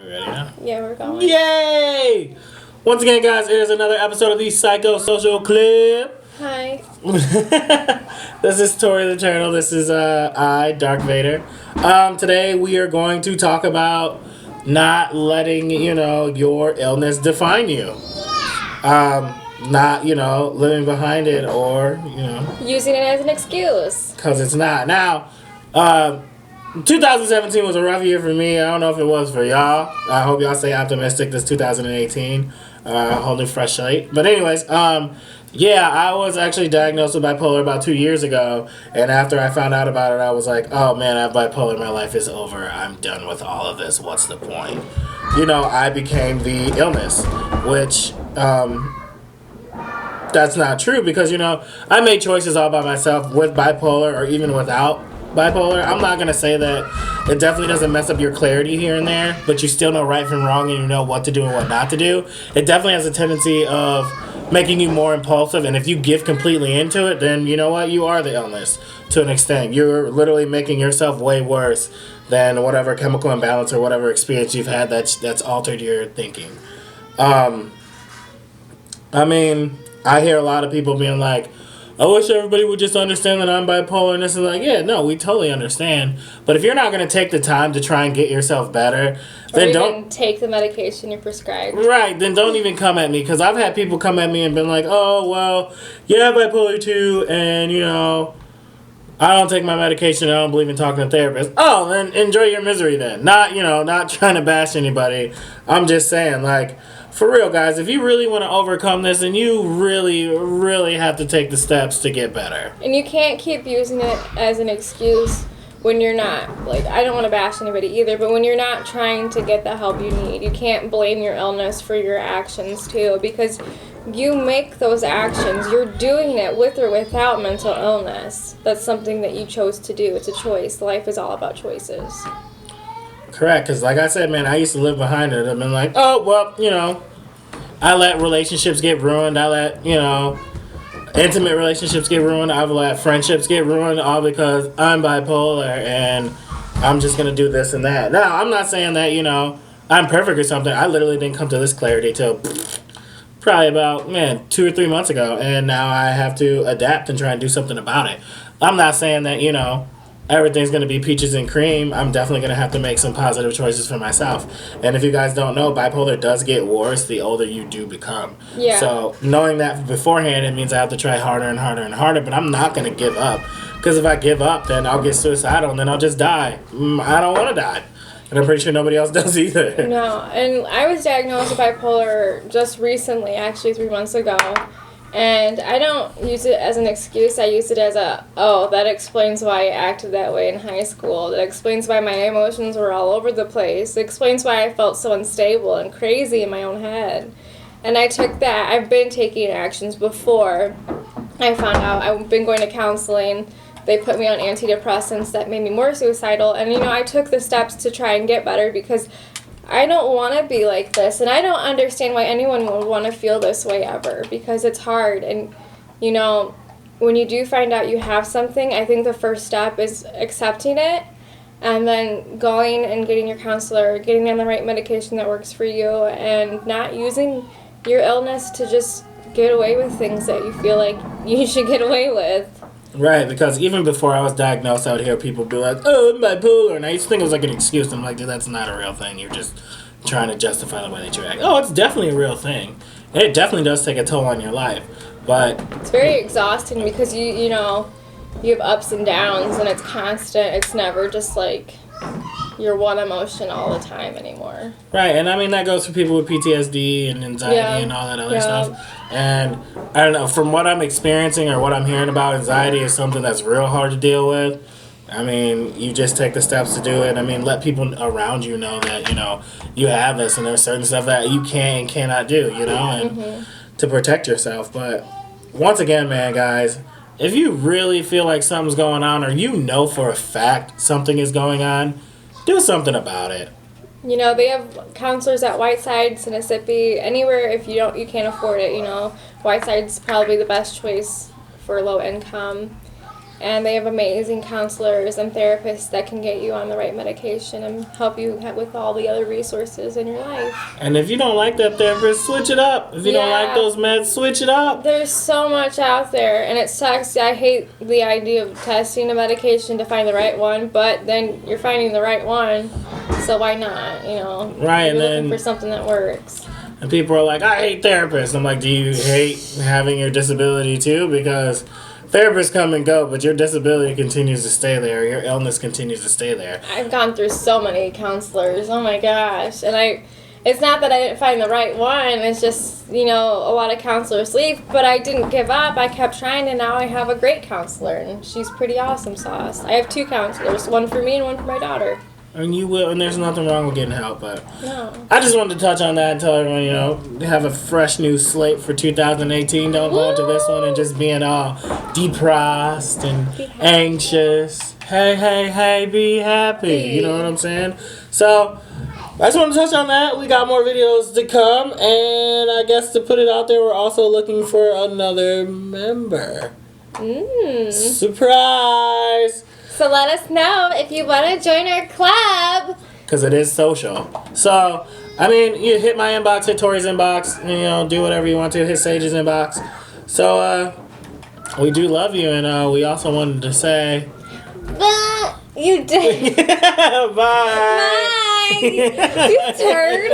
We ready now? Yeah, we're going. Yay! Once again, guys, it is another episode of the Psychosocial Clip. Hi. This is Tori the Eternal. This is I, Dark Vader. Today we are going to talk about not letting, your illness define you. Not, living behind it or, Using it as an excuse. because it's not. Now, 2017 was a rough year for me. I don't know if it was for y'all. I hope y'all stay optimistic this 2018. Whole new fresh slate. But anyways, yeah, I was actually diagnosed with bipolar about 2 years ago. And after I found out about it, I was like, oh man, I have bipolar. My life is over. I'm done with all of this. What's the point? I became the illness, which that's not true because, I made choices all by myself with bipolar or even without bipolar. I'm not going to say that it definitely doesn't mess up your clarity here and there, but you still know right from wrong and you know what to do and what not to do. It definitely has a tendency of making you more impulsive, and if you give completely into it, then you know what? You are the illness to an extent. You're literally making yourself way worse than whatever chemical imbalance or whatever experience you've had that's altered your thinking. I hear a lot of people being like, I wish everybody would just understand that I'm bipolar and this is like, yeah, no, we totally understand. But if you're not going to take the time to try and get yourself better, then don't take the medication you're prescribed. Right, then don't even come at me because I've had people come at me and been like, oh, well, yeah, I'm bipolar too, and, I don't take my medication. I don't believe in talking to therapists. Oh, then enjoy your misery then. Not trying to bash anybody. I'm just saying, like, for real, guys, if you really want to overcome this, then you really, really have to take the steps to get better. And you can't keep using it as an excuse when you're not, like, I don't want to bash anybody either, but when you're not trying to get the help you need, you can't blame your illness for your actions, too, because you make those actions. You're doing it with or without mental illness. That's something that you chose to do. It's a choice. Life is all about choices. Correct, because like I said, man, I used to live behind it. I've been like, oh, well, I let relationships get ruined. I let, intimate relationships get ruined. I've let friendships get ruined all because I'm bipolar and I'm just going to do this and that. Now, I'm not saying that, I'm perfect or something. I literally didn't come to this clarity till probably about, 2 or 3 months ago. And now I have to adapt and try and do something about it. I'm not saying that, everything's going to be peaches and cream. I'm definitely going to have to make some positive choices for myself. And if you guys don't know, bipolar does get worse the older you do become. Yeah. So knowing that beforehand, it means I have to try harder and harder and harder, but I'm not going to give up. Because if I give up, then I'll get suicidal and then I'll just die. I don't want to die. And I'm pretty sure nobody else does either. No, and I was diagnosed with bipolar just recently, actually 3 months ago. And I don't use it as an excuse. I use it as that explains why I acted that way in high school. That explains why my emotions were all over the place. It explains why I felt so unstable and crazy in my own head. And I took that. I've been taking actions before I found out. I've been going to counseling. They put me on antidepressants that made me more suicidal. And, I took the steps to try and get better because I don't want to be like this, and I don't understand why anyone would want to feel this way ever, because it's hard, and, when you do find out you have something, I think the first step is accepting it, and then going and getting your counselor, getting on the right medication that works for you, and not using your illness to just get away with things that you feel like you should get away with. Right, because even before I was diagnosed, I would hear people be like, oh, I'm bipolar, and I used to think it was like an excuse. I'm like, dude, that's not a real thing. You're just trying to justify the way that you act. Oh, it's definitely a real thing. It definitely does take a toll on your life, but it's very exhausting because you have ups and downs, and it's constant. It's never just like your one emotion all the time anymore. Right, and that goes for people with PTSD and anxiety and all that other stuff. And I don't know, from what I'm experiencing or what I'm hearing about, anxiety is something that's real hard to deal with. You just take the steps to do it. Let people around you know that, you have this and there's certain stuff that you can and cannot do, and to protect yourself. But once again, man, guys, if you really feel like something's going on or for a fact something is going on, do something about it. They have counselors at Whiteside, Mississippi, anywhere if you can't afford it, Whiteside's probably the best choice for low income. and they have amazing counselors and therapists that can get you on the right medication and help you with all the other resources in your life. And if you don't like that therapist, switch it up. If you don't like those meds, switch it up. There's so much out there, and it sucks. I hate the idea of testing a medication to find the right one, but then you're finding the right one, so why not? You know, right? You're and looking then for something that works. And people are like, I hate therapists. I'm like, do you hate having your disability too? Because therapists come and go, but your disability continues to stay there. Your illness continues to stay there. I've gone through so many counselors. Oh my gosh. And it's not that I didn't find the right one. It's just, a lot of counselors leave, but I didn't give up. I kept trying, and now I have a great counselor, and she's pretty awesome sauce. I have 2 counselors, one for me and one for my daughter. And you will, and there's nothing wrong with getting help, but no. I just wanted to touch on that and tell everyone, have a fresh new slate for 2018. Don't go into this one and just being all depressed and anxious. Hey, be happy. You know what I'm saying? So, I just want to touch on that. We got more videos to come, and I guess to put it out there, we're also looking for another member. Surprise! So let us know if you want to join our club. Because it is social. So, you hit my inbox, hit Tori's inbox, do whatever you want to, hit Sage's inbox. So, we do love you, and we also wanted to say... But you did. Bye! Bye! You turd.